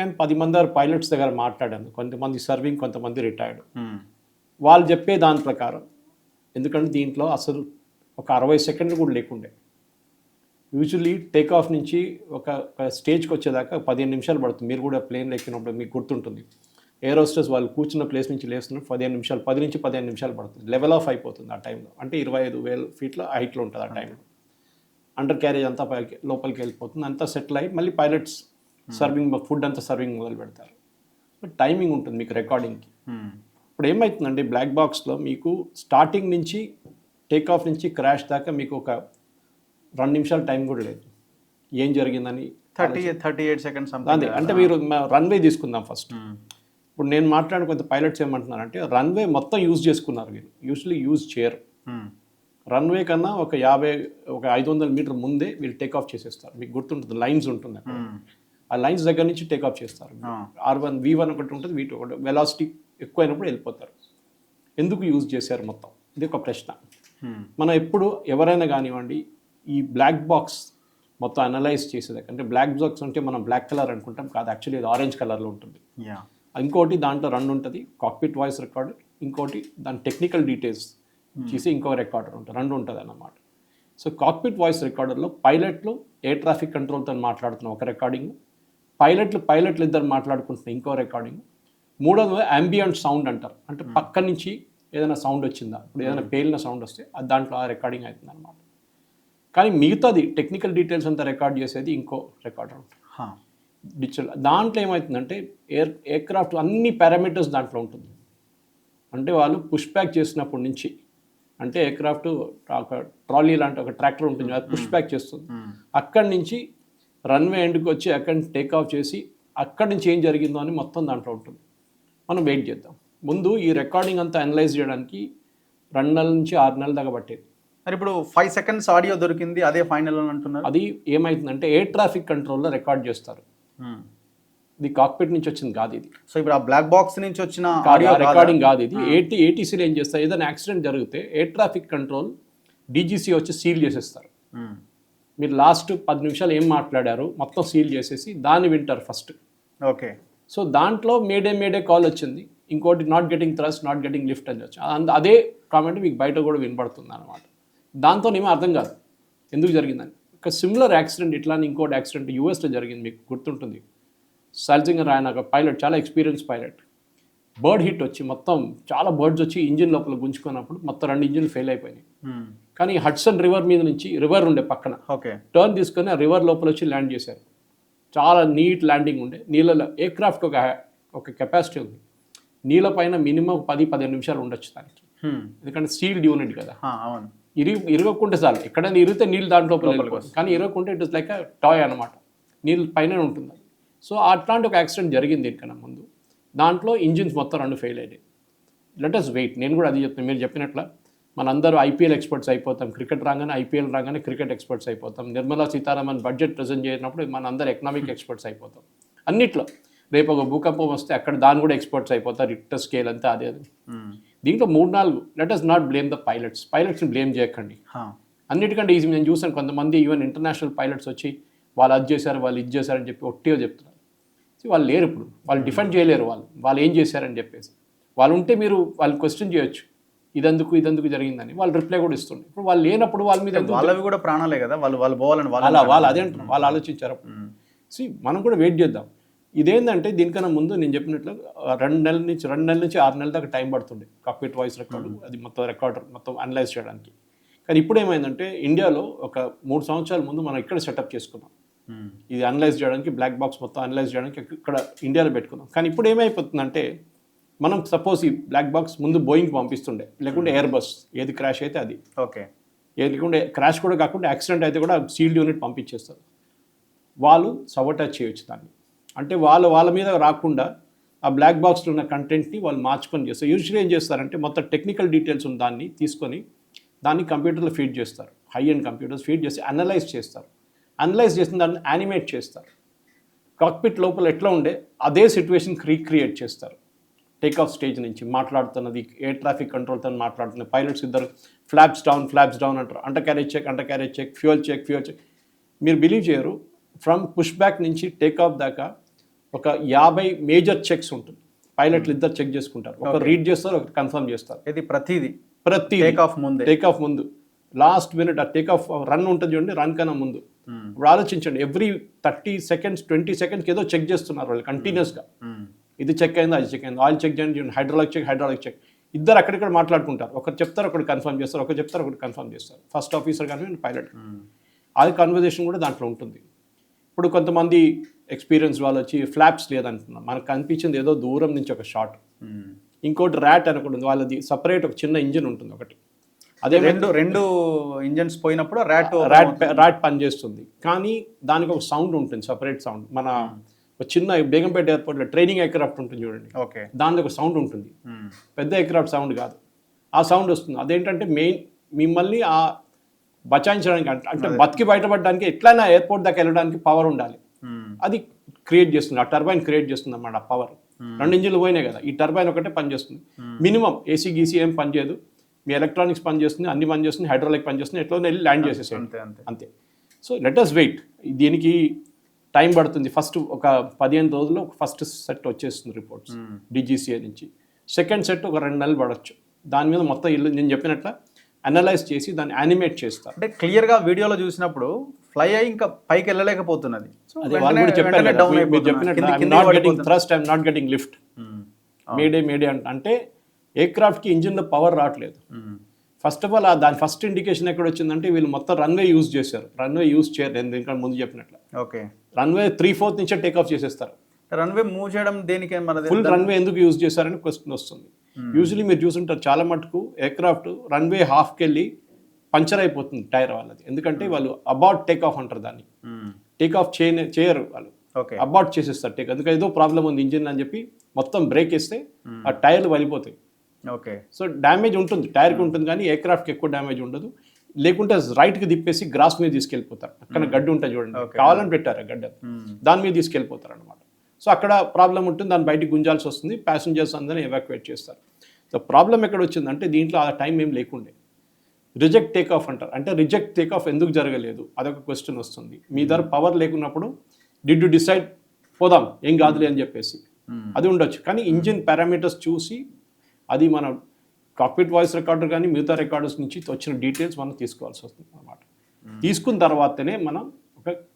నేను 10 మంది పైలట్స్ దగ్గర మాట్లాడాను. కొంతమంది సర్వింగ్, కొంతమంది రిటైర్డ్. వాళ్ళు చెప్పే దాని ప్రకారం, ఎందుకంటే దీంట్లో అసలు ఒక 60 సెకండ్లు కూడా లేకుండే. యూజువల్లీ టేక్ ఆఫ్ నుంచి ఒక స్టేజ్కి వచ్చేదాకా 15 నిమిషాలు పడుతుంది. మీరు కూడా ప్లేన్లో ఎక్కినప్పుడు మీకు గుర్తుంటుంది. ఎయిర్ హోస్టెస్ వాళ్ళు కూర్చున్న ప్లేస్ నుంచి లేస్తున్నప్పుడు 15 నిమిషాలు, 10 నుంచి 15 నిమిషాలు పడుతుంది. లెవెల్ ఆఫ్ అయిపోతుంది ఆ టైంలో. అంటే 25,000 ఫీట్ల హైట్లో ఉంటుంది ఆ టైంలో. అండర్ క్యారేజ్ అంతా పైకి లోపలికి వెళ్ళిపోతుంది. అంతా సెటిల్ అయ్యి మళ్ళీ పైలట్స్ సర్వింగ్, ఫుడ్ అంతా సర్వింగ్ మొదలు పెడతారు. టైమింగ్ ఉంటుంది మీకు రికార్డింగ్కి. ఇప్పుడు ఏమవుతుందండి, బ్లాక్ బాక్స్లో మీకు స్టార్టింగ్ నుంచి టేక్ ఆఫ్ నుంచి క్రాష్ దాకా మీకు ఒక 2 నిమిషాలు టైం కూడా లేదు. ఏం జరిగిందని 38 సెకండ్స్ అంటే మీరు రన్వే తీసుకుందాం ఫస్ట్. ఇప్పుడు నేను మాట్లాడిన కొంత పైలట్స్ ఏమంటున్నారంటే రన్వే మొత్తం యూజ్ చేసుకున్నారు. వీళ్ళు యూజువల్లీ యూజ్ చేయరు. రన్వే కన్నా ఒక 500 మీటర్ ముందే వీళ్ళు టేక్ ఆఫ్ చేసేస్తారు. మీకు గుర్తుంటుంది, లైన్స్ ఉంటుంది అక్కడ. ఆ లైన్స్ దగ్గర నుంచి టేక్ ఆఫ్ చేస్తారు. R1 V1 ఒకటి ఉంటుంది, V2 ఒకటి. వెలాసిటీ ఎక్కువైనప్పుడు వెళ్ళిపోతారు. ఎందుకు యూజ్ చేశారు మొత్తం? ఇది ఒక ప్రశ్న. మనం ఎప్పుడు ఎవరైనా కానివ్వండి ఈ బ్లాక్ బాక్స్ మొత్తం అనలైజ్ చేసేదాకా, అంటే బ్లాక్ బాక్స్ అంటే మనం బ్లాక్ కలర్ అనుకుంటాం, కాదు, యాక్చువల్లీ ఇది ఆరెంజ్ కలర్లో ఉంటుంది. ఇంకోటి దాంట్లో 2 ఉంటుంది, కాక్పిట్ వాయిస్ రికార్డర్, ఇంకోటి దాని టెక్నికల్ డీటెయిల్స్ చేసి ఇంకో రికార్డర్ ఉంటుంది, 2 ఉంటుంది అన్నమాట. సో కాక్పిట్ వాయిస్ రికార్డర్లో పైలట్లు ఎయిర్ ట్రాఫిక్ కంట్రోల్తో మాట్లాడుతున్న ఒక రికార్డింగ్, పైలట్లు ఇద్దరు మాట్లాడుకుంటున్న ఇంకో రికార్డింగ్, మూడోది అంబియంట్ సౌండ్ అంటారు. అంటే పక్క నుంచి ఏదైనా సౌండ్ వచ్చిందా, ఇప్పుడు ఏదైనా పేలిన సౌండ్ వస్తే అది దాంట్లో ఆ రికార్డింగ్ అవుతుంది అనమాట. కానీ మిగతాది టెక్నికల్ డీటెయిల్స్ అంతా రికార్డ్ చేసేది ఇంకో రికార్డర్ ఉంటుంది, డిజిటల్. దాంట్లో ఏమవుతుందంటే ఎయిర్క్రాఫ్ట్ అన్ని పారామీటర్స్ దాంట్లో ఉంటుంది. అంటే వాళ్ళు పుష్ బ్యాక్ చేసినప్పటి నుంచి, అంటే ఎయిర్క్రాఫ్ట్ ఒక ట్రాలీ లాంటి ఒక ట్రాక్టర్ ఉంటుంది, అది పుష్ బ్యాక్ చేస్తుంది. అక్కడి నుంచి రన్వే ఎండ్కి వచ్చి అక్కడి నుంచి టేక్ ఆఫ్ చేసి అక్కడి నుంచి ఏం జరిగిందో అని మొత్తం దాంట్లో ఉంటుంది. మనం వెయిట్ చేద్దాం. ముందు ఈ రికార్డింగ్ అంతా అనలైజ్ చేయడానికి 2 నెలల నుంచి 6 నెలల దాకా పట్టేది. మరి ఇప్పుడు 5 సెకండ్స్ ఆడియో దొరికింది, అదే ఫైనల్ అని అంటున్నారు. అది ఏమవుతుందంటే ఎయిర్ ట్రాఫిక్ కంట్రోల్లో రికార్డ్ చేస్తారు. ఇది కాక్పిట్ నుంచి వచ్చింది కాదు ఇది. సో ఇప్పుడు ఆ బ్లాక్ బాక్స్ నుంచి వచ్చిన ఆడియో రికార్డింగ్ కాదు ఇది. ఏటీసీలు ఏం చేస్తారు, ఏదైనా యాక్సిడెంట్ జరిగితే ఎయిర్ ట్రాఫిక్ కంట్రోల్ డీజీసీ వచ్చి సీల్ చేసేస్తారు. మీరు లాస్ట్ 10 నిమిషాలు ఏం మాట్లాడారు మొత్తం సీల్ చేసేసి దాన్ని వింటారు ఫస్ట్. ఓకే. సో దాంట్లో మేడే కాల్ వచ్చింది, ఇంకోటి not getting thrust, not getting lift అని వచ్చి అదే కామెంట్ మీకు బయట కూడా వినపడుతుంది అనమాట. దాంతో ఏమో అర్థం కాదు ఎందుకు జరిగిందని. ఒక సిమిలర్ యాక్సిడెంట్ ఇట్లానే ఇంకోటి యాక్సిడెంట్ యూఎస్లో జరిగింది, మీకు గుర్తుంటుంది. సాల్జింగర్ ఆయన ఒక పైలట్, చాలా ఎక్స్పీరియన్స్ పైలట్, బర్డ్ హిట్ వచ్చి మొత్తం చాలా బర్డ్స్ వచ్చి ఇంజిన్ లోపల గుంజుకున్నప్పుడు మొత్తం 2 ఇంజిన్లు ఫెయిల్ అయిపోయినాయి. కానీ హడ్సన్ రివర్ మీద నుంచి, రివర్ ఉండే పక్కన, టర్న్ తీసుకొని ఆ రివర్ లోపల వచ్చి ల్యాండ్ చేశారు. చాలా నీట్ ల్యాండింగ్ ఉండే. నీళ్ళలో ఎయిర్క్రాఫ్ట్ ఒక కెపాసిటీ ఉంది, నీళ్ళ పైన మినిమం 10-15 నిమిషాలు ఉండొచ్చు దానికి. ఎందుకంటే స్టీల్ యూనిట్ కదా, ఇరగకుంటే చాలు. ఎక్కడైనా ఇరిగితే నీళ్ళు దాంట్లో వెళ్ళిపోతుంది, కానీ ఇరగకుంటే it is like a toy అనమాట, నీళ్ళు పైన ఉంటుంది. సో అట్లాంటి ఒక యాక్సిడెంట్ జరిగింది దీనికన్నా ముందు. దాంట్లో ఇంజిన్స్ మొత్తం 2 ఫెయిల్ అయ్యాయి. Let us wait. నేను కూడా అది చెప్తాను, మీరు చెప్పినట్ల మనందరూ ఐపీఎల్ ఎక్స్పర్ట్స్ అయిపోతాం, క్రికెట్ రాగానే ఐపీఎల్ రాగానే క్రికెట్ ఎక్స్పర్ట్స్ అయిపోతాం, నిర్మలా సీతారామన్ బడ్జెట్ ప్రజెంట్ చేసినప్పుడు మనందరూ ఎకనామిక్ ఎక్స్పర్ట్స్ అయిపోతాం. అన్నిట్లో రేపు ఒక భూకంపం వస్తే అక్కడ దాని కూడా ఎక్స్పర్ట్స్ అయిపోతారు, రిక్టర్ స్కేల్ అంతా అదే. దీంట్లో 3-4 let us not blame the పైలట్స్ని బ్లేమ్ చేయకండి. అన్నిటికంటే ఈజీ నేను చూసాను, కొంతమంది ఈవెన్ ఇంటర్నేషనల్ పైలట్స్ వచ్చి వాళ్ళు అది చేశారు, వాళ్ళు ఇది చేశారని చెప్పి ఒట్టిగా చెప్తున్నారు. వాళ్ళు లేరు ఇప్పుడు, వాళ్ళు డిఫెండ్ చేయలేరు వాళ్ళు ఏం చేశారని చెప్పేసి. వాళ్ళు ఉంటే మీరు వాళ్ళు క్వశ్చన్ చేయొచ్చు, ఇదందుకు జరిగిందని, వాళ్ళు రిప్లై కూడా ఇస్తుండే. ఇప్పుడు వాళ్ళు లేనప్పుడు వాళ్ళ మీద వాళ్ళవి కూడా ప్రాణాలే కదా, వాళ్ళు పోవాలని వాళ్ళు అదే అంటున్నారు, వాళ్ళు ఆలోచించారు. మనం కూడా వెయిట్ చేద్దాం. ఇదేంటంటే దీనికన్నా ముందు నేను చెప్పినట్లు 2 నెలల నుంచి 6 నెలల దాకా టైం పడుతుండే కాక్పిట్ వాయిస్ రికార్డు, అది మొత్తం రికార్డర్ మొత్తం అనలైజ్ చేయడానికి. కానీ ఇప్పుడు ఏమైందంటే ఇండియాలో ఒక 3 సంవత్సరాల ముందు మనం ఇక్కడ సెటప్ చేసుకున్నాం ఇది అనలైజ్ చేయడానికి, బ్లాక్ బాక్స్ మొత్తం అనలైజ్ చేయడానికి ఇక్కడ ఇండియాలో పెట్టుకున్నాం. కానీ ఇప్పుడు ఏమైపోతుందంటే మనం సపోజ్ ఈ బ్లాక్ బాక్స్ ముందు బోయింగ్ పంపిస్తుండే, లేకుంటే ఎయిర్ బస్, ఏది క్రాష్ అయితే అది. ఓకే. లేకుంటే క్రాష్ కూడా కాకుండా యాక్సిడెంట్ అయితే కూడా సీల్డ్ యూనిట్ పంపించేస్తారు. వాళ్ళు సబోటాజ్ చేయొచ్చు దాన్ని. అంటే వాళ్ళ మీద రాకుండా ఆ బ్లాక్ బాక్స్లో ఉన్న కంటెంట్ని వాళ్ళు మార్చుకొని చేస్తారు. యూజువల్లీ ఏం చేస్తారంటే మొత్తం టెక్నికల్ డీటెయిల్స్ ఉన్న దాన్ని తీసుకొని దాన్ని కంప్యూటర్లో ఫీడ్ చేస్తారు, హై అండ్ కంప్యూటర్స్ ఫీడ్ చేసి అనలైజ్ చేస్తారు. అనలైజ్ చేసిన దాన్ని యానిమేట్ చేస్తారు. కాక్పిట్ లోపల ఎట్లా ఉండే అదే సిచ్యువేషన్కి రీక్రియేట్ చేస్తారు. టేక్ ఆఫ్ స్టేజ్ నుంచి మాట్లాడుతున్నది ఎయిర్ ట్రాఫిక్ కంట్రోల్తో మాట్లాడుతున్నది, పైలట్స్ ఇద్దరు ఫ్లాప్స్ డౌన్ అంటారు, undercarriage check, fuel check. మీరు బిలీవ్ చేయరు, ఫ్రమ్ పుష్ బ్యాక్ నుంచి టేక్ ఆఫ్ దాకా ఒక 50 మేజర్ చెక్స్ ఉంటుంది. పైలట్లు ఇద్దరు చెక్ చేసుకుంటారు, ఒకరు రీడ్ చేస్తారు, ఒకరు కన్ఫర్మ్ చేస్తారు. ఇది ప్రతి టేక్ ఆఫ్ ముందు లాస్ట్ మినిట్ ఆ టేక్ ఆఫ్ రన్ ఉంటుంది చూడండి, రన్ కన్నా ముందు. ఇప్పుడు ఆలోచించండి, ఎవ్రీ 30 seconds 20 seconds ఏదో చెక్ చేస్తున్నారు వాళ్ళు కంటిన్యూస్గా. ఇది చెక్ అయింది, అది చెక్ అయింది, ఆయిల్ చెక్ చేయండి, హైడ్రాలిక్ చెక్. ఇద్దరు అక్కడిక్కడ మాట్లాడుకుంటారు, ఒకరు చెప్తారు, ఒకటి కన్ఫర్మ్ చేస్తారు, ఒకరు చెప్తారు, ఒకటి కన్ఫర్మ్ చేస్తారు. ఫస్ట్ ఆఫీసర్ కానీ పైలట్, అది కన్వర్జేషన్ కూడా దాంట్లో ఉంటుంది. ఇప్పుడు కొంతమంది ఎక్స్పీరియన్స్ వాళ్ళు వచ్చి ఫ్లాప్స్ లేదంటున్నారు, మనకు కనిపించింది ఏదో దూరం నుంచి ఒక షాట్. ఇంకోటి ర్యాట్ అని ఒకటి ఉంది, వాళ్ళది సపరేట్ ఒక చిన్న ఇంజిన్ ఉంటుంది ఒకటి. అదే రెండు ఇంజన్స్ పోయినప్పుడు ర్యాట్ పనిచేస్తుంది, కానీ దానికి ఒక సౌండ్ ఉంటుంది, సపరేట్ సౌండ్. మన ఒక చిన్న బేగంపేట ఎయిర్పోర్ట్లో ట్రైనింగ్ ఎయిర్క్రాఫ్ట్ ఉంటుంది చూడండి, దానికి ఒక సౌండ్ ఉంటుంది, పెద్ద ఎయిర్క్రాఫ్ట్ సౌండ్ కాదు, ఆ సౌండ్ వస్తుంది. అదేంటంటే మెయిన్ మిమ్మల్ని ఆ బచాయించడానికి, అంటే బతికి బయటపడడానికి ఎట్లయినా ఎయిర్పోర్ట్ దాకా వెళ్ళడానికి పవర్ ఉండాలి, అది క్రియేట్ చేస్తుంది, ఆ టర్బైన్ క్రియేట్ చేస్తుంది అన్నమాట. ఆ పవర్ 2 ఇంజిన్లు పోయినాయి కదా, ఈ టర్బైన్ ఒకటే పనిచేస్తుంది. మినిమం ఏసీ గీసీ ఏం పనిచేయదు, మీ ఎలక్ట్రానిక్స్ పనిచేస్తుంది, అన్ని పనిచేస్తుంది, హైడ్రాలిక్ పనిచేస్తుంది, ఎట్లా వెళ్ళి ల్యాండ్ చేసేసేయండి అంతే. సో లెట్ us వెయిట్, దీనికి టైం పడుతుంది. ఫస్ట్ ఒక 15 రోజుల్లో ఫస్ట్ సెట్ వచ్చేస్తుంది రిపోర్ట్స్ DGCA నుంచి. సెకండ్ సెట్ ఒక 2 నెలలు పడవచ్చు. దాని మీద మొత్తం ఇల్లు నేను చెప్పినట్ల అనలైజ్ చేసి దాన్ని యానిమేట్ చేస్తారు. అంటే క్లియర్గా వీడియోలో చూసినప్పుడు ఫ్లై అయ్యి ఇంకా పైకి వెళ్ళలేకపోతున్నది. అది వాళ్ళు కూడా చెప్పారు కదా, మీరు చెప్పినట్టు not getting thrust, I'm not getting lift. Mayday అంటే ఎయిర్క్రాఫ్ట్కి ఇంజిన్లో పవర్ రావట్లేదు. ఫస్ట్ ఆఫ్ ఆల్ దాని ఫస్ట్ ఇండికేషన్ ఎక్కడ వచ్చిందంటే వీళ్ళు మొత్తం రన్వే యూజ్ చేశారు. రన్వే యూజ్ చేయరు, నేను దీనికంటే ముందు చెప్పినట్లు. ఓకే, రన్వే 3/4 నుంచే టేక్ ఆఫ్ చేసేస్తారు. రన్వే మూవ్ చేయడం దేనికి, ఫుల్ రన్వే ఎందుకు యూజ్ చేశారని క్వశ్చన్ వస్తుంది. యూజువలీ మీరు చూసుంటారు చాలా మటుకు ఎయిర్క్రాఫ్ట్ రన్వే హాఫ్కి వెళ్ళి పంచర్ అయిపోతుంది టైర్ వాళ్ళది, ఎందుకంటే వాళ్ళు అబార్ట్ టేక్ ఆఫ్ అంటారు దాన్ని. టేక్ ఆఫ్ చేయరు వాళ్ళు, అబార్ట్ చేసేస్తారు టేక్. ఎందుకంటే ఏదో ప్రాబ్లం ఉంది ఇంజిన్ అని చెప్పి మొత్తం బ్రేక్ వేస్తే ఆ టైర్లు వెళ్ళిపోతాయి. ఓకే, సో డ్యామేజ్ ఉంటుంది, టైర్కి ఉంటుంది, కానీ ఎయిర్క్రాఫ్ట్కి ఎక్కువ డ్యామేజ్ ఉండదు. లేకుంటే రైట్కి తిప్పేసి గ్రాస్ మీద తీసుకెళ్ళిపోతారు. అక్కడ గడ్డి ఉంటుంది చూడండి, కావాలని పెట్టారు గడ్డ, దాని మీద తీసుకెళ్ళిపోతారు అనమాట. సో అక్కడ ప్రాబ్లం ఉంటుంది, దాన్ని బయటికి గుంజాల్సి వస్తుంది, ప్యాసింజర్స్ అందరినీ ఎవాక్యుయేట్ చేస్తారు. సో ప్రాబ్లం ఎక్కడ వచ్చిందంటే దీంట్లో ఆ టైం ఏం లేకుండే రిజెక్ట్ టేక్ ఆఫ్ అంటారు. అంటే రిజెక్ట్ టేక్ ఆఫ్ ఎందుకు జరగలేదు అదొక క్వశ్చన్ వస్తుంది. మీ దగ్గర పవర్ లేకున్నప్పుడు డిడ్ యు డిసైడ్ పోదాం ఏం కాదులే అని చెప్పేసి అది ఉండొచ్చు. కానీ ఇంజిన్ పారామీటర్స్ చూసి అది మన కాక్పిట్ వాయిస్ రికార్డర్ కానీ మిగతా రికార్డర్స్ నుంచి వచ్చిన డీటెయిల్స్ మనం తీసుకోవాల్సి వస్తుంది అన్నమాట. తీసుకున్న తర్వాతనే మనం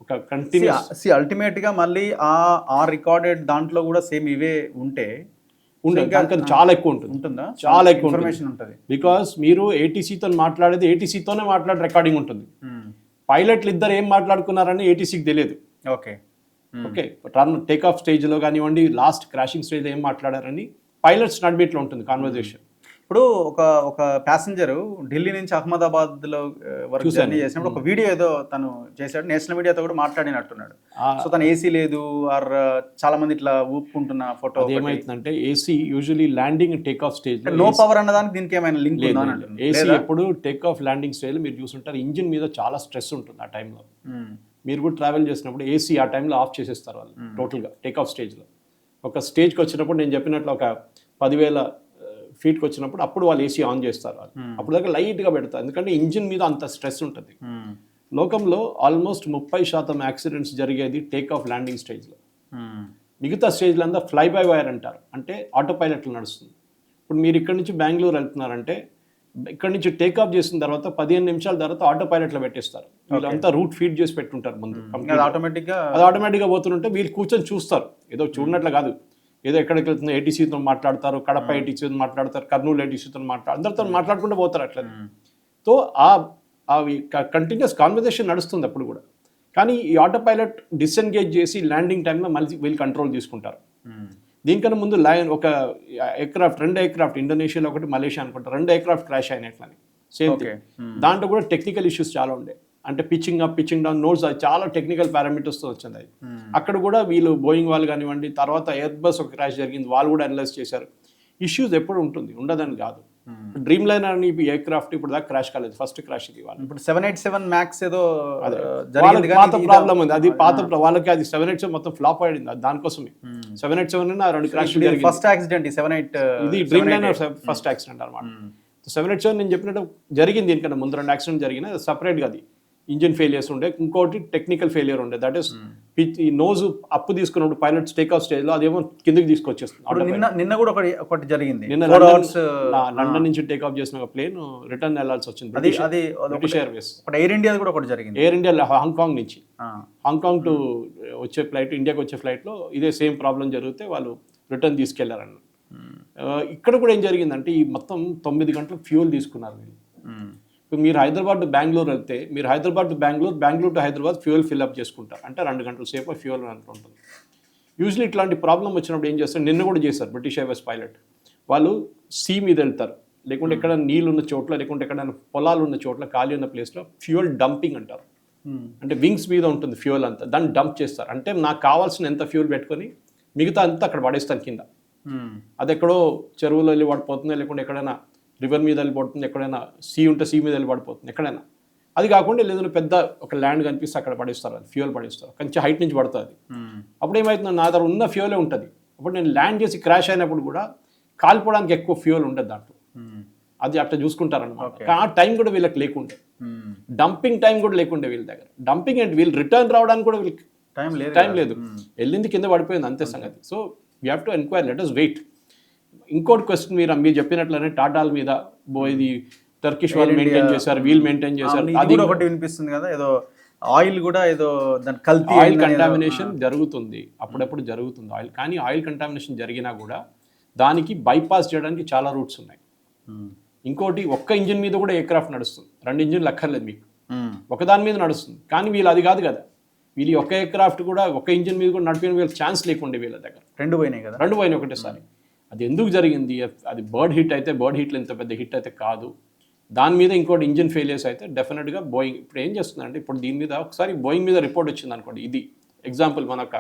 ఒక కంటిన్యూస్ అల్టిమేట్గా మళ్ళీ ఆ రికార్డెడ్ దాంట్లో కూడా సేమ్ ఇవే ఉంటే చాలా ఎక్కువ ఉంటుంది, ఉంటుందా? చాలా ఎక్కువ ఇన్ఫర్మేషన్ ఉంటుంది. బికాస్ మీరు ఏటీసీతో మాట్లాడేది ఏటీసీతోనే మాట్లాడే రికార్డింగ్ ఉంటుంది. పైలట్లు ఇద్దరు ఏం మాట్లాడుకున్నారని ఏటీసీకి తెలియదు. Okay okay, run take off స్టేజ్లో కానివ్వండి, లాస్ట్ క్రాషింగ్ స్టేజ్లో ఏం మాట్లాడారని పైలట్స్ నడిబిట్లో ఉంటుంది కాన్వర్జేషన్. ఇప్పుడు ఒక ప్యాసింజర్ ఢిల్లీ నుంచి అహ్మదాబాద్లో వరకు జర్నీ చేసినప్పుడు ఒక వీడియో ఏదో తను చేశాడు, నేషనల్ మీడియాతో కూడా మాట్లాడినట్టున్నాడు. సో తను ఏసీ లేదు ఆర్ చాలా మంది ఇట్లా ఊపుకుంటున్న ఫోటో. ఏమైతుందంటే AC usually landing take off stage no power అన్నదానికి దీనికి ఏమైనా లింక్ ఉందా? ఏసీ ఎప్పుడు టేక్ ఆఫ్ ల్యాండింగ్ స్టేజ్ మీరు చూసుంటారు, ఇంజిన్ మీద చాలా స్ట్రెస్ ఉంటుంది ఆ టైంలో. మీరు కూడా ట్రావెల్ చేసినప్పుడు ఏసీ ఆ టైంలో ఆఫ్ చేసేస్తారు వాళ్ళు టోటల్గా టేక్ ఆఫ్ స్టేజ్లో. ఒక స్టేజ్కి వచ్చినప్పుడు నేను చెప్పినట్లు ఒక 10,000 ఫీట్కి వచ్చినప్పుడు అప్పుడు వాళ్ళు ఏసీ ఆన్ చేస్తారు. వాళ్ళు అప్పుడు దాకా లైట్గా పెడతారు, ఎందుకంటే ఇంజిన్ మీద అంత స్ట్రెస్ ఉంటుంది. లోకంలో ఆల్మోస్ట్ 30% యాక్సిడెంట్స్ జరిగేది టేక్ ఆఫ్ ల్యాండింగ్ స్టేజ్లో. మిగతా స్టేజ్లో అంతా ఫ్లై బై వైర్ అంటారు, అంటే ఆటో పైలట్లు నడుస్తుంది. ఇప్పుడు మీరు ఇక్కడ నుంచి బెంగళూరు వెళ్తున్నారంటే ఇక్కడ నుంచి టేక్ ఆఫ్ చేసిన తర్వాత 15 నిమిషాల తర్వాత ఆటో పైలట్లో పెట్టేస్తారు. వీళ్ళంతా రూట్ ఫీడ్ చేసి పెట్టుంటారు ముందు, అది ఆటోమేటిక్గా పోతుంటే వీళ్ళు కూర్చొని చూస్తారు. ఏదో చూడనట్లు కాదు, ఏదో ఎక్కడికి వెళ్తున్నా ఏటీసీతో మాట్లాడతారు, కడప ఏటీసీతో మాట్లాడతారు, కర్నూలు ఏటీసీతో అందరితో మాట్లాడుకుంటూ పోతారు అట్లా. సో అవి కంటిన్యూస్ కాన్వర్జేషన్ నడుస్తుంది అప్పుడు కూడా. కానీ ఈ ఆటో పైలట్ డిసెంగేజ్ చేసి ల్యాండింగ్ టైంలో మళ్ళీ వీళ్ళు కంట్రోల్ తీసుకుంటారు. దీనికన్నా ముందు ఒక రెండు ఎయిర్క్రాఫ్ట్ ఇండోనేషియాలో ఒకటి, మలేషియా అనుకుంటారు, 2 ఎయిర్క్రాఫ్ట్ క్రాష్ అయినట్లని సేమ్ థింగ్. దాంట్లో కూడా టెక్నికల్ ఇష్యూస్ చాలా ఉండే, అంటే pitching up pitching down notes, అది చాలా టెక్నికల్ పారామీటర్స్తో వచ్చింది అది. అక్కడ కూడా వీళ్ళు బోయింగ్ వాళ్ళు కానివ్వండి, తర్వాత ఎయిర్ బస్ ఒక క్రాష్ జరిగింది, వాళ్ళు కూడా అనలైజ్ చేశారు. ఇష్యూస్ ఎప్పుడు ఉంటుంది, ఉండదని కాదు. డ్రీమ్ లైనర్ అని ఎయిర్క్రాఫ్ట్ ఇప్పుడు దాకా క్రాష్ కాలేదు, ఫస్ట్ క్రాష్ ఇది. వాళ్ళు ఇప్పుడు 787 MAX ఏదో పాత ప్రాబ్లం ఉంది, అది పాత వాళ్ళకి అది 787 మొత్తం ఫ్లాప్ అయ్యింది, దానికోసమే 787 2 క్రాష్. ఫస్ట్ యాక్సిడెంట్ ఇది డ్రీమ్ లైనర్ ఫస్ట్ యాక్సిడెంట్ అనమాట. 787 నేను చెప్పినట్టు జరిగింది, దీనికన్నా ముందు 2 యాక్సిడెంట్ జరిగినాయి, సపరేట్గా అది ఇంజిన్ ఫెయిలియర్స్ ఉండే, ఇంకోటి టెక్నికల్ ఫెయిలియర్ ఉండే, దట్ ఈస్ ఈ నోజ్ అప్పు తీసుకున్నప్పుడు పైలట్స్ టేక్ఆఫ్ స్టేజ్లో అదేమో కిందకి తీసుకొచ్చేస్తుంది. ఇప్పుడు నిన్న కూడా ఒకటి జరిగింది. నిన్న లండన్ నుంచి టేక్ఆఫ్ చేసిన ఒక ప్లేన్ రిటర్న్ వెళ్లాల్సి వచ్చింది. అది బ్రిటిష్ ఎయిర్వేస్. ఎయిర్ ఇండియా కూడా ఒకటి జరిగింది. ఎయిర్ ఇండియా హాంకాంగ్ నుంచి హాంకాంగ్ టు వచ్చే ఫ్లైట్, ఇండియాకి వచ్చే ఫ్లైట్లో ఇదే సేమ్ ప్రాబ్లం జరిగితే వాళ్ళు రిటర్న్ తీసుకెళ్లారన్న. ఇక్కడ కూడా ఏం జరిగిందంటే ఈ మొత్తం 9 గంటలు ఫ్యూయల్ తీసుకున్నారు వీళ్ళు. ఇప్పుడు మీరు హైదరాబాద్ టు బెంగళూరు వెళ్తే మీరు Hyderabad to Bengaluru to Hyderabad fuel fill up చేసుకుంటారు, అంటే 2 గంటల సేపు ఫ్యూయల్ అంత ఉంటుంది. యూజువల్లీ ఇట్లాంటి ప్రాబ్లం వచ్చినప్పుడు ఏం చేస్తారు, నిన్న కూడా చేశారు బ్రిటిష్ ఎయిర్వేస్ పైలట్. వాళ్ళు సీ మీద వెళ్తారు, లేకుంటే ఎక్కడ నీళ్ళు ఉన్న చోట్ల, లేకుంటే ఎక్కడైనా పొలాలు ఉన్న చోట్ల, ఖాళీ ఉన్న ప్లేస్లో ఫ్యూయల్ డంపింగ్ అంటారు. అంటే వింగ్స్ మీద ఉంటుంది ఫ్యూయల్ అంతా, దాన్ని డంప్ చేస్తారు. అంటే నాకు కావాల్సిన ఎంత ఫ్యూయల్ పెట్టుకొని మిగతా అంతా అక్కడ పడేస్తాను కింద. అది ఎక్కడో చెరువులో వెళ్ళి పడిపోతుంది, లేకుంటే ఎక్కడైనా రివర్ మీద వెళ్ళి పడుతుంది, ఎక్కడైనా సీ ఉంటే సీ మీద వెళ్ళి పడిపోతుంది ఎక్కడైనా. అది కాకుండా లేదంటే పెద్ద ఒక ల్యాండ్ కనిపిస్తే అక్కడ పడేస్తారు, అది ఫ్యూయల్ పడేస్తారు, కొంచెం హైట్ నుంచి పడుతుంది. అప్పుడు ఏమవుతుంది, నా దగ్గర ఉన్న ఫ్యూయలే ఉంటుంది. అప్పుడు నేను ల్యాండ్ చేసి క్రాష్ అయినప్పుడు కూడా కాలిపోవడానికి ఎక్కువ ఫ్యూయల్ ఉంటుంది దాంట్లో. అది అట్లా చూసుకుంటారనమాట. ఆ టైం కూడా వీళ్ళకి లేకుండే, డంపింగ్ టైం కూడా లేకుండే వీళ్ళ దగ్గర. డంపింగ్ అంటే వీళ్ళు రిటర్న్ రావడానికి కూడా వీళ్ళకి టైం లేదు, వెళ్ళింది కింద పడిపోయింది అంతే సంగతి. So we have to enquire, let us wait. ఇంకోటి క్వశ్చన్, మీరు చెప్పినట్లనే టాటాల మీద ఇది టర్కిష్ వాళ్ళు మెయింటైన్ చేశారు, వీళ్ళు మెయింటైన్ చేశారు. అది ఒకటి వినిపిస్తుంది కదా, ఏదో ఆయిల్ కూడా ఏదో దాని కల్తీ, ఆయిల్ కంటామినేషన్ జరుగుతుంది, అప్పుడప్పుడు జరుగుతుంది ఆయిల్. కానీ ఆయిల్ కంటామినేషన్ జరిగినా కూడా దానికి బైపాస్ చేయడానికి చాలా రూట్స్ ఉన్నాయి. ఇంకోటి, ఒక్క ఇంజిన్ మీద కూడా ఎయిర్క్రాఫ్ట్ నడుస్తుంది, 2 ఇంజిన్లు అక్కర్లేదు మీకు, ఒకదాని మీద నడుస్తుంది. కానీ వీళ్ళు అది కాదు కదా, వీళ్ళు ఒక ఎయిర్క్రాఫ్ట్ కూడా ఒక ఇంజిన్ మీద కూడా నడిపిన వీళ్ళకి ఛాన్స్ లేకుండే వీళ్ళ దగ్గర. 2 పోయినాయి కదా, 2 పోయినాయి ఒకటేసారి. అది ఎందుకు జరిగింది, అది బర్డ్ హిట్ అయితే, బర్డ్ హిట్లో ఇంత పెద్ద హిట్ అయితే కాదు. దాని మీద ఇంకోటి ఇంజిన్ ఫెయిలియర్స్ అయితే డెఫినెట్గా బోయింగ్ ఇప్పుడు ఏం చేస్తుందంటే, ఇప్పుడు దీని మీద ఒకసారి బోయింగ్ మీద రిపోర్ట్ వచ్చింది అనుకోండి. ఇది ఎగ్జాంపుల్, మన ఒక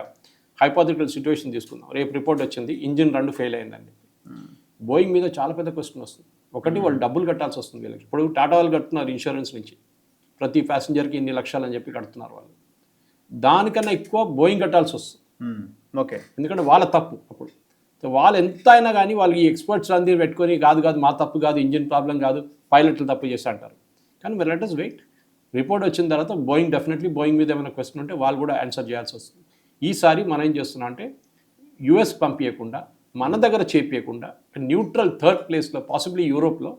హైపోథెటికల్ సిచ్యువేషన్ తీసుకుందాం. రేపు రిపోర్ట్ వచ్చింది ఇంజిన్ 2 ఫెయిల్ అయిందండి. బోయింగ్ మీద చాలా పెద్ద క్వశ్చన్ వస్తుంది. ఒకటి, వాళ్ళు డబ్బులు కట్టాల్సి వస్తుంది వీళ్ళకి. ఇప్పుడు టాటా వాళ్ళు కడుతున్నారు ఇన్సూరెన్స్ నుంచి, ప్రతి ప్యాసింజర్కి ఇన్ని లక్షలు అని చెప్పి కడుతున్నారు వాళ్ళు. దానికన్నా ఎక్కువ బోయింగ్ కట్టాల్సి వస్తుంది. ఓకే, ఎందుకంటే వాళ్ళ తప్పు. అప్పుడు వాళ్ళు ఎంత అయినా కానీ వాళ్ళు ఈ ఎక్స్పర్ట్స్ అందరూ పెట్టుకొని కాదు మా తప్పు కాదు, ఇంజిన్ ప్రాబ్లం కాదు, పైలట్లు తప్పు చేసి అంటారు. కానీ మరి లెట్ us వెయిట్. రిపోర్ట్ వచ్చిన తర్వాత బోయింగ్ బోయింగ్ మీద ఏమైనా క్వశ్చన్ ఉంటే వాళ్ళు కూడా ఆన్సర్ చేయాల్సి వస్తుంది. ఈసారి మనం ఏం చేస్తున్నాం అంటే, యుఎస్ పంపించకుండా, మన దగ్గర చేపించకుండా, న్యూట్రల్ థర్డ్ ప్లేస్లో, పాసిబ్లీ యూరోప్లో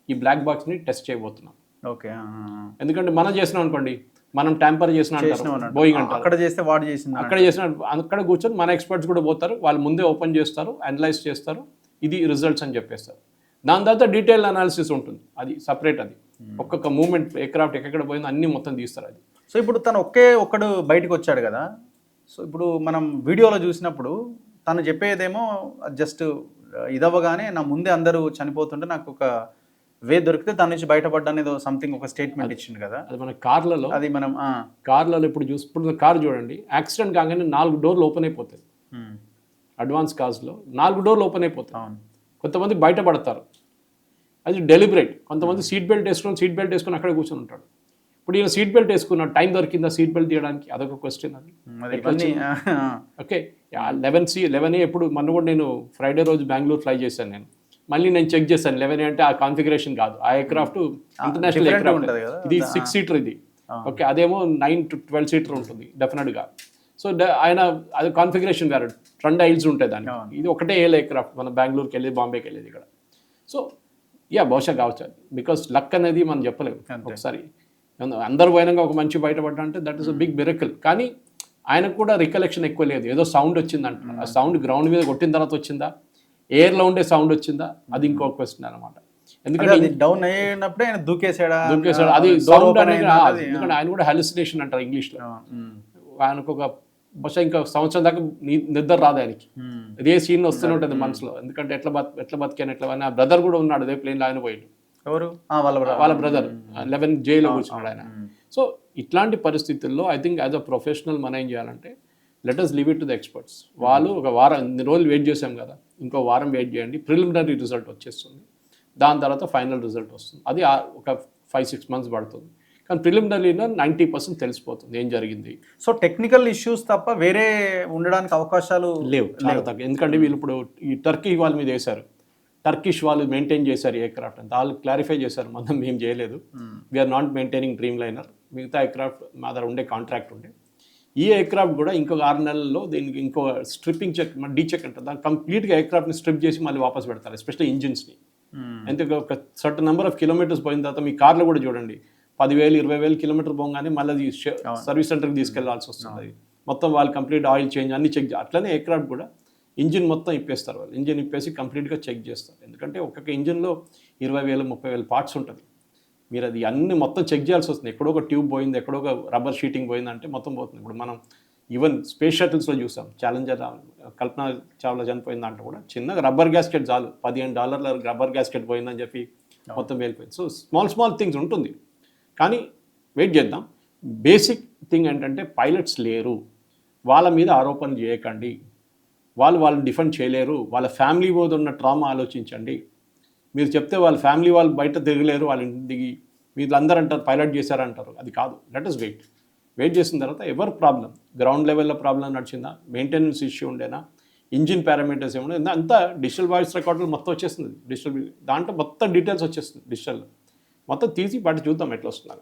ఈ బ్లాక్ బాక్స్ని టెస్ట్ చేయబోతున్నాం. ఓకే, ఎందుకంటే మనం చేసినాం అనుకోండి, మనం ట్యాంపర్ చేసిన బోయింగ్ అంటారు, అక్కడ చేస్తే వాడు చేసిన, అక్కడ కూర్చొని మన ఎక్స్పర్ట్స్ కూడా పోతారు, వాళ్ళు ముందే ఓపెన్ చేస్తారు, అనలైజ్ చేస్తారు, ఇది రిజల్ట్స్ అని చెప్పేస్తారు. దాని తర్వాత డీటెయిల్ అనాలిసిస్ ఉంటుంది, అది సపరేట్. అది ఒక్కొక్క మూమెంట్ ఎయిర్క్రాఫ్ట్ ఎక్కడ పోయిందో అన్ని మొత్తం తీస్తారు అది. సో ఇప్పుడు తను ఒక్కడు బయటకు వచ్చాడు కదా, సో ఇప్పుడు మనం వీడియోలో చూసినప్పుడు తను చెప్పేదేమో జస్ట్ ఇదవ్వగానే నా ముందే అందరూ చనిపోతుంటే నాకు ఒక వే దొరికితే దాని నుంచి బయటపడ్డాను ఏదో సంథింగ్ ఒక స్టేట్మెంట్ ఇచ్చింది కదా. అది మన కార్లలో, అది మనం కార్లలో ఇప్పుడు కార్ చూడండి, యాక్సిడెంట్ కాగానే 4 డోర్లు ఓపెన్ అయిపోతాయి. అడ్వాన్స్ కార్స్లో 4 డోర్లు ఓపెన్ అయిపోతాయి. కొంతమంది బయటపడతారు, అది డెలిబరేట్. కొంతమంది సీట్ బెల్ట్ వేసుకొని అక్కడే కూర్చొని ఉంటాడు. ఇప్పుడు ఈయన సీట్ బెల్ట్ వేసుకున్నాడు, టైం దొరికిందా సీట్ బెల్ట్ తీయడానికి, అదొక క్వశ్చన్. అది ఓకే, 11A ఎప్పుడు మొన్న కూడా నేను ఫ్రైడే రోజు బెంగళూరు ఫ్లై చేశాను నేను. మళ్ళీ నేను చెక్ చేశాను 11A అంటే ఆ కాన్ఫిగరేషన్ కాదు, ఆ ఎయిర్క్రాఫ్ట్ ఇంటర్నేషనల్ ఎయిర్క్రాఫ్ట్, ఇది 6 సీటర్ ఇది. ఓకే, అదేమో 9 to 12 సీటర్ ఉంటుంది డెఫినెట్గా. సో ఆయన అది కాన్ఫిగరేషన్ వేరే, 2 ఐల్స్ ఉంటాయి దానికి. ఇది ఒకటే ఎయిర్క్రాఫ్ట్, మన బెంగళూరుకి వెళ్ళేది, బాంబేకి వెళ్ళేది ఇక్కడ. సో బహుశా కావచ్చు, బికాస్ లక్ అనేది మనం చెప్పలేము. ఒకసారి అందరు పోయినాక ఒక మంచి బయటపడ్డా అంటే that is a big miracle. కానీ ఆయనకు కూడా రికలెక్షన్ ఎక్కువ లేదు, ఏదో సౌండ్ వచ్చింది అంటున్నారు. ఆ సౌండ్ గ్రౌండ్ మీద కొట్టిన తర్వాత వచ్చిందా, ఎయిర్లో ఉండే సౌండ్ వచ్చిందా, అది ఇంకో క్వశ్చన్ అనమాట. ఎందుకంటే డౌన్ అయినప్పుడే ఆయన దూకేసాడు, అది సౌండ్ అనేది. ఎందుకంటే ఆయన కూడా హాలుసినేషన్ అంటారు ఇంగ్లీష్లో. ఆయనకు ఒక బహుశా ఇంకా సంవత్సరం దాకా నిద్ర రాదు ఆయనకి, ఇదే సీన్ వస్తూనే ఉంటుంది మనసులో. ఎందుకంటే ఎట్లా బతికాను ఆ బ్రదర్ కూడా ఉన్నాడు అదే ప్లేన్లో, ఆయన పోయాడు. ఎవరు? వాళ్ళ బ్రదర్ 11Jలో కూర్చున్నాడు ఆయన. సో ఇట్లాంటి పరిస్థితుల్లో I think as a professional మనం ఏం చేయాలంటే, let us leave it to the experts. వాళ్ళు ఒక వారం, ఇన్ని రోజులు వెయిట్ చేసాం కదా, ఇంకో వారం వెయిట్ చేయండి, ప్రిలిమినరీ రిజల్ట్ వచ్చేస్తుంది, దాని తర్వాత ఫైనల్ రిజల్ట్ వస్తుంది. అది ఒక 5-6 months పడుతుంది. కానీ ప్రిలిమినరీలో 90% తెలిసిపోతుంది ఏం జరిగింది. సో టెక్నికల్ ఇష్యూస్ తప్ప వేరే ఉండడానికి అవకాశాలు లేవు, చాలా తక్కువ. ఎందుకంటే వీళ్ళు ఇప్పుడు ఈ టర్కీ వాళ్ళ మీద వేశారు, టర్కిష్ వాళ్ళు మెయింటైన్ చేశారు ఎయిర్క్రాఫ్ట్ అంతా, వాళ్ళు క్లారిఫై చేశారు, మనం మేము చేయలేదు, we are not maintaining Dreamliner, మిగతా ఎయిర్క్రాఫ్ట్ మా దగ్గర ఉండే కాంట్రాక్ట్ ఉండే. ఈ ఎయిర్క్రాఫ్ట్ కూడా ఇంకొక 6 నెలల్లో దీనికి ఇంకో స్ట్రిప్పింగ్ చెక్ డీ చెక్ అంటారు, దాన్ని కంప్లీట్గా ఎయిర్క్రాఫ్ట్ని స్ట్రిప్ చేసి మళ్ళీ వాపస్ పెడతారు, ఎస్పెషల్లీ ఇంజిన్స్ని. ఎందుకు ఒక సర్టన్ నెంబర్ ఆఫ్ కిలోమీటర్స్ పోయిన తర్వాత మీ కార్లో కూడా చూడండి 10,000 20,000 కిలోమీటర్ పోగానే మళ్ళీ అది సర్వీస్ సెంటర్కి తీసుకెళ్లాల్సి వస్తుంది. మొత్తం వాళ్ళు కంప్లీట్ ఆయిల్ చేంజ్ అన్ని చెక్ అట్లనే ఎయిర్క్రాఫ్ట్ కూడా ఇంజిన్ మొత్తం ఇప్పేస్తారు, వాళ్ళు ఇంజిన్ ఇప్పేసి కంప్లీట్గా చెక్ చేస్తారు. ఎందుకంటే ఒక్కొక్క ఇంజిన్లో 20,000 30,000 పార్ట్స్ ఉంటుంది. మీరు అది అన్ని మొత్తం చెక్ చేయాల్సి వస్తుంది. ఎక్కడో ఒక ట్యూబ్ పోయింది, ఎక్కడో ఒక రబ్బర్ షీటింగ్ పోయిందంటే మొత్తం పోతుంది. ఇప్పుడు మనం ఈవెన్ స్పేస్ షటిల్స్లో చూసాం, ఛాలెంజర్ కల్పన చావ్లా చనిపోయిన దాంట్లో కూడా చిన్నగా రబ్బర్ గ్యాస్కెట్ చాలు, $15 రబ్బర్ గ్యాస్కెట్ పోయిందని చెప్పి మొత్తం వెళ్ళిపోయింది. సో స్మాల్ థింగ్స్ ఉంటుంది, కానీ వెయిట్ చేద్దాం. బేసిక్ థింగ్ ఏంటంటే పైలట్స్ లేరు, వాళ్ళ మీద ఆరోపణలు చేయకండి, వాళ్ళని డిఫెండ్ చేయలేరు, వాళ్ళ ఫ్యామిలీ మీద ఉన్న ట్రామా ఆలోచించండి. మీరు చెప్తే వాళ్ళ ఫ్యామిలీ వాళ్ళు బయట తిరగలేరు, వాళ్ళ ఇంటికి దిగి వీళ్ళందరూ అంటారు పైలట్ చేశారంటారు, అది కాదు. లెట్ us వెయిట్ చేసిన తర్వాత ఎవరి ప్రాబ్లం, గ్రౌండ్ లెవెల్లో ప్రాబ్లం నడిచిందా, మెయింటెనెన్స్ ఇష్యూ ఉండేనా, ఇంజిన్ పారామీటర్స్ ఏముండే, అంతా డిజిటల్ వాయిస్ రికార్డులు మొత్తం వచ్చేస్తుంది, డిజిటల్ దాంట్లో మొత్తం డీటెయిల్స్ వచ్చేస్తుంది డిజిటల్లో. మొత్తం తీసి వాటి చూద్దాం ఎట్లా వస్తున్నారు.